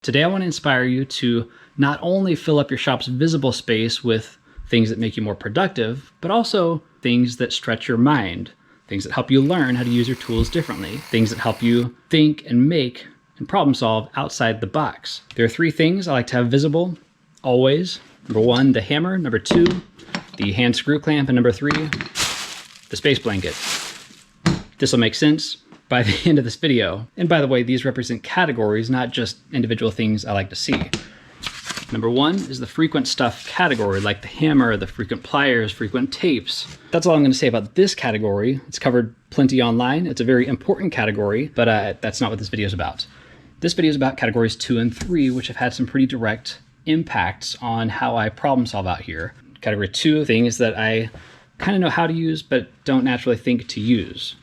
Today I want to inspire you to not only fill up your shop's visible space with things that make you more productive, but also things that stretch your mind, things that help you learn how to use your tools differently, things that help you think and make and problem solve outside the box. There are three things I like to have visible always. Number one, the hammer. Number two, the hand screw clamp. And number three, the space blanket. This will make sense by the end of this video. And by the way, these represent categories, not just individual things I like to see. Number one is the frequent stuff category, like the hammer, the frequent pliers, frequent tapes. That's all I'm going to say about this category. It's covered plenty online. It's a very important category, but that's not what this video is about. This video is about categories 2 and 3, which have had some pretty direct impacts on how I problem solve out here. Category 2, things that I kind of know how to use, but don't naturally think to use.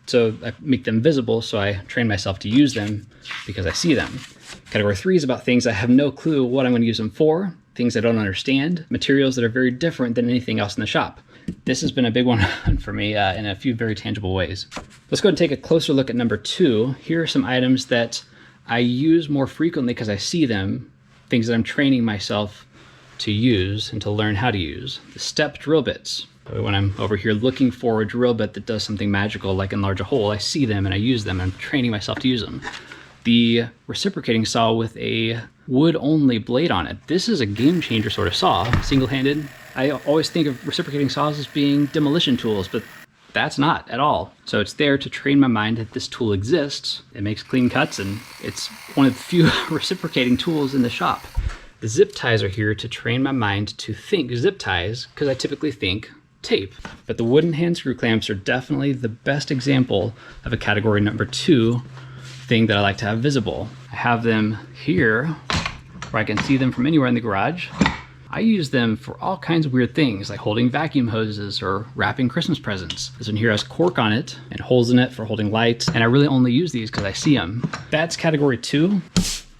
So I make them visible, so I train myself to use them because I see them. Category 3 is about things I have no clue what I'm going to use them for, things I don't understand, materials that are very different than anything else in the shop. This has been a big one for me in a few very tangible ways. Let's go and take a closer look at number 2. Here are some items that I use more frequently because I see them, things that I'm training myself to use and to learn how to use. The step drill bits. When I'm over here looking for a drill bit that does something magical like enlarge a hole, I see them and I use them. I'm training myself to use them. The reciprocating saw with a wood-only blade on it. This is a game changer sort of saw, single-handed. I always think of reciprocating saws as being demolition tools, but that's not at all. So it's there to train my mind that this tool exists. It makes clean cuts and it's one of the few reciprocating tools in the shop. The zip ties are here to train my mind to think zip ties because I typically think tape. But the wooden hand screw clamps are definitely the best example of a category number 2 thing that I like to have visible. I have them here where I can see them from anywhere in the garage. I use them for all kinds of weird things like holding vacuum hoses or wrapping Christmas presents. This one here has cork on it and holes in it for holding lights, and I really only use these because I see them. That's category 2.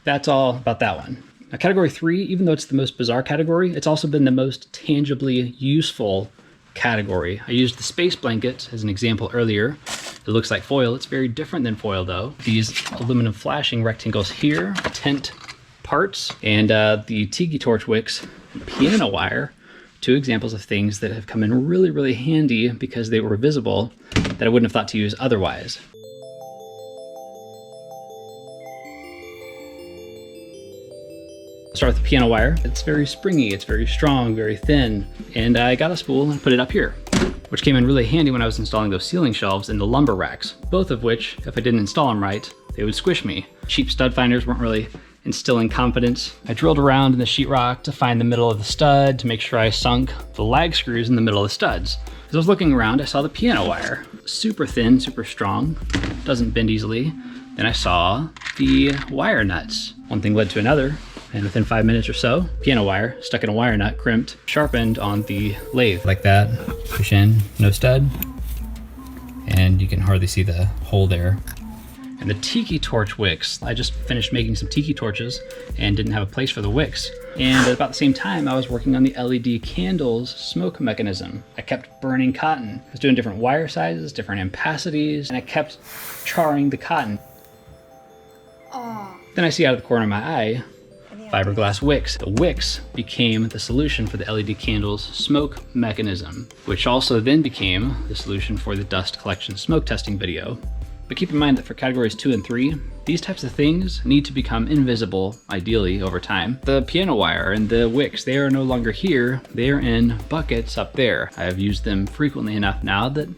That's all about that one. Now category 3, even though it's the most bizarre category, it's also been the most tangibly useful category. I used the space blanket as an example earlier. It looks like foil. It's very different than foil though. These aluminum flashing rectangles here, tent parts, and the tiki torch wicks and piano wire, 2 examples of things that have come in really, really handy because they were visible that I wouldn't have thought to use otherwise. Start with the piano wire. It's very springy, it's very strong, very thin, and I got a spool and put it up here, which came in really handy when I was installing those ceiling shelves in the lumber racks, both of which, if I didn't install them right, they would squish me. Cheap stud finders weren't really instilling confidence. I drilled around in the sheetrock to find the middle of the stud to make sure I sunk the lag screws in the middle of the studs. As I was looking around, I saw the piano wire. Super thin, super strong, doesn't bend easily. Then I saw the wire nuts. One thing led to another, and within 5 minutes or so, piano wire stuck in a wire nut, crimped, sharpened on the lathe. Like that, push in, no stud, and you can hardly see the hole there. And the tiki torch wicks, I just finished making some tiki torches and didn't have a place for the wicks. And at about the same time, I was working on the LED candles smoke mechanism. I kept burning cotton. I was doing different wire sizes, different ampacities, and I kept charring the cotton. Then I see out of the corner of my eye, fiberglass wicks. The wicks became the solution for the LED candles smoke mechanism, which also then became the solution for the dust collection smoke testing video. But keep in mind that for categories 2 and 3, these types of things need to become invisible, ideally, over time. The piano wire and the wicks, they are no longer here. They are in buckets up there. I have used them frequently enough now that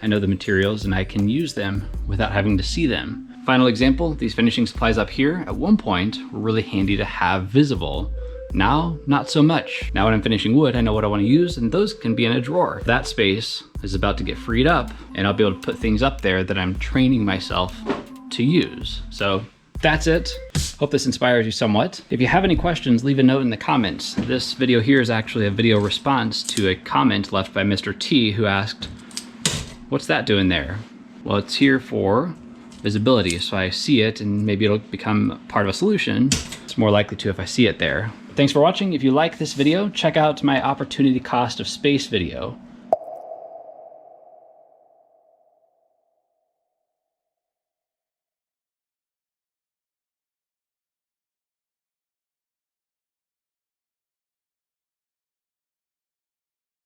I know the materials and I can use them without having to see them. Final example, these finishing supplies up here, at one point, were really handy to have visible. Now, not so much. Now when I'm finishing wood, I know what I want to use, and those can be in a drawer. That space is about to get freed up, and I'll be able to put things up there that I'm training myself to use. So that's it. Hope this inspires you somewhat. If you have any questions, leave a note in the comments. This video here is actually a video response to a comment left by Mr. T, who asked, "What's that doing there?" Well, it's here for visibility, so I see it and maybe it'll become part of a solution. It's more likely to if I see it there. Thanks for watching. If you like this video, check out my opportunity cost of space video.